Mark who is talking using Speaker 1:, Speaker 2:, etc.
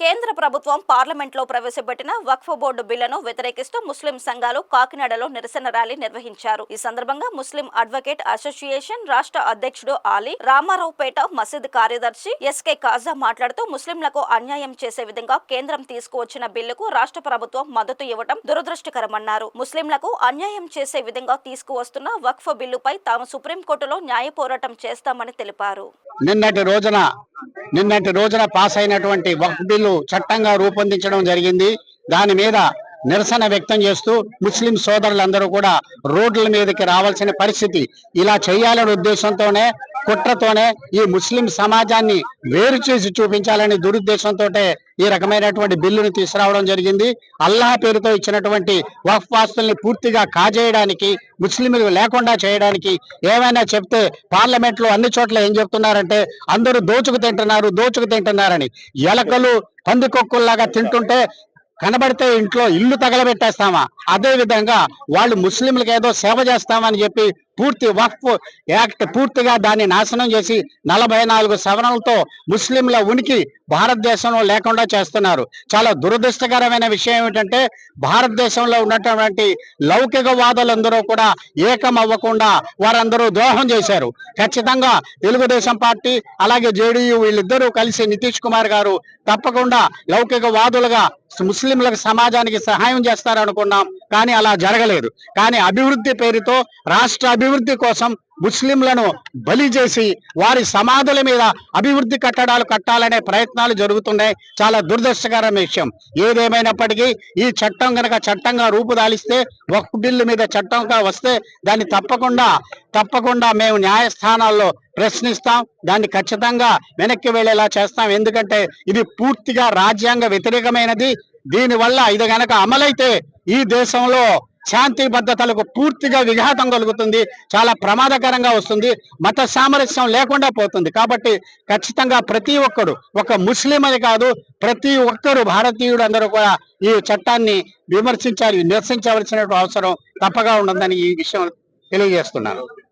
Speaker 1: కేంద్ర ప్రభుత్వం పార్లమెంట్లో ప్రవేశపెట్టిన వక్ఫ్ బోర్డు బిల్లును వ్యతిరేకిస్తూ ముస్లిం సంఘాలు కాకినాడలో నిరసన ర్యాలీ నిర్వహించారు. ఈ సందర్భంగా ముస్లిం అడ్వకేట్ అసోసియేషన్ రాష్ట్ర అధ్యక్షుడు ఆలీ రామారావుపేట మసీద్ కార్యదర్శి ఎస్కే కాజా మాట్లాడుతూ ముస్లింలకు అన్యాయం చేసే విధంగా కేంద్రం తీసుకువచ్చిన బిల్లుకు రాష్ట్ర ప్రభుత్వం మద్దతు ఇవ్వడం దురదృష్టకరమన్నారు. ముస్లింలకు అన్యాయం చేసే విధంగా తీసుకువస్తున్న వక్ఫ్ బిల్లుపై తాము సుప్రీంకోర్టులో న్యాయ పోరాటం చేస్తామని తెలిపారు.
Speaker 2: నిన్నటి రోజున పాస్ అయినటువంటి వక్ఫ్ బిల్లు చట్టంగా రూపొందించడం జరిగింది. దాని మీద నిరసన వ్యక్తం చేస్తూ ముస్లిం సోదరులందరూ కూడా రోడ్ల మీదకి రావాల్సిన పరిస్థితి. ఇలా చేయాలనే ఉద్దేశంతోనే, కుట్రతోనే ఈ ముస్లిం సమాజాన్ని వేరు చేసి చూపించాలనే దురుద్దేశంతో ఈ రకమైనటువంటి బిల్లును తీసుకురావడం జరిగింది. అల్లాహ్ పేరుతో ఇచ్చినటువంటి వక్ఫ్ ఆస్తుల్ని పూర్తిగా కాజేయడానికి, ముస్లింలు లేకుండా చేయడానికి ఏమైనా చెప్తే పార్లమెంట్ లో అన్ని చోట్ల ఏం చెప్తున్నారంటే అందరూ దోచుకు తింటున్నారని. ఎలకలు పందికొక్కుల్లాగా తింటుంటే కనబడితే ఇంట్లో ఇల్లు తగలబెట్టేస్తామా, అదే విధంగా వాళ్ళు ముస్లింలకు ఏదో సేవ చేస్తామని చెప్పి పూర్తి వక్ఫ్ యాక్ట్ పూర్తిగా దాన్ని నాశనం చేసి 44 సవరణలతో ముస్లింల ఉనికి భారతదేశంలో లేకుండా చేస్తున్నారు. చాలా దురదృష్టకరమైన విషయం ఏమిటంటే భారతదేశంలో ఉన్నటువంటి లౌకికవాదులందరూ కూడా ఏకం అవ్వకుండా వారందరూ ద్రోహం చేశారు. ఖచ్చితంగా తెలుగుదేశం పార్టీ అలాగే జేడీయూ వీళ్ళిద్దరూ కలిసి నితీష్ కుమార్ గారు తప్పకుండా లౌకికవాదులుగా ముస్లింలకు సమాజానికి సహాయం చేస్తారనుకున్నాం, కానీ అలా జరగలేదు. కానీ అభివృద్ధి పేరుతో రాష్ట్ర అభివృద్ధి కోసం ముస్లింలను బలి చేసి వారి సమాధుల మీద అభివృద్ధి కట్టడాలు కట్టాలనే ప్రయత్నాలు జరుగుతున్నాయి. చాలా దురదృష్టకరమైన విషయం. ఏదేమైనప్పటికీ ఈ చట్టం కనుక చట్టంగా రూపుదాలిస్తే, వక్ఫ్ బిల్లు మీద చట్టంగా వస్తే దాన్ని తప్పకుండా మేము న్యాయస్థానాల్లో ప్రశ్నిస్తాం. దాన్ని ఖచ్చితంగా వెనక్కి వెళ్ళేలా చేస్తాం. ఎందుకంటే ఇది పూర్తిగా రాజ్యాంగ వ్యతిరేకమైనది. దీనివల్ల ఇది గనక అమలైతే ఈ దేశంలో శాంతి భద్రతలకు పూర్తిగా విఘాతం కలుగుతుంది, చాలా ప్రమాదకరంగా వస్తుంది, మత సామరస్యం లేకుండా పోతుంది. కాబట్టి ఖచ్చితంగా ప్రతి ఒక్కరు, ఒక ముస్లిం అని కాదు, ప్రతి ఒక్కరు భారతీయుడు అందరూ కూడా ఈ చట్టాన్ని నిరసించవలసిన అవసరం తప్పగా ఉంటుందని ఈ విషయం తెలియజేస్తున్నాను.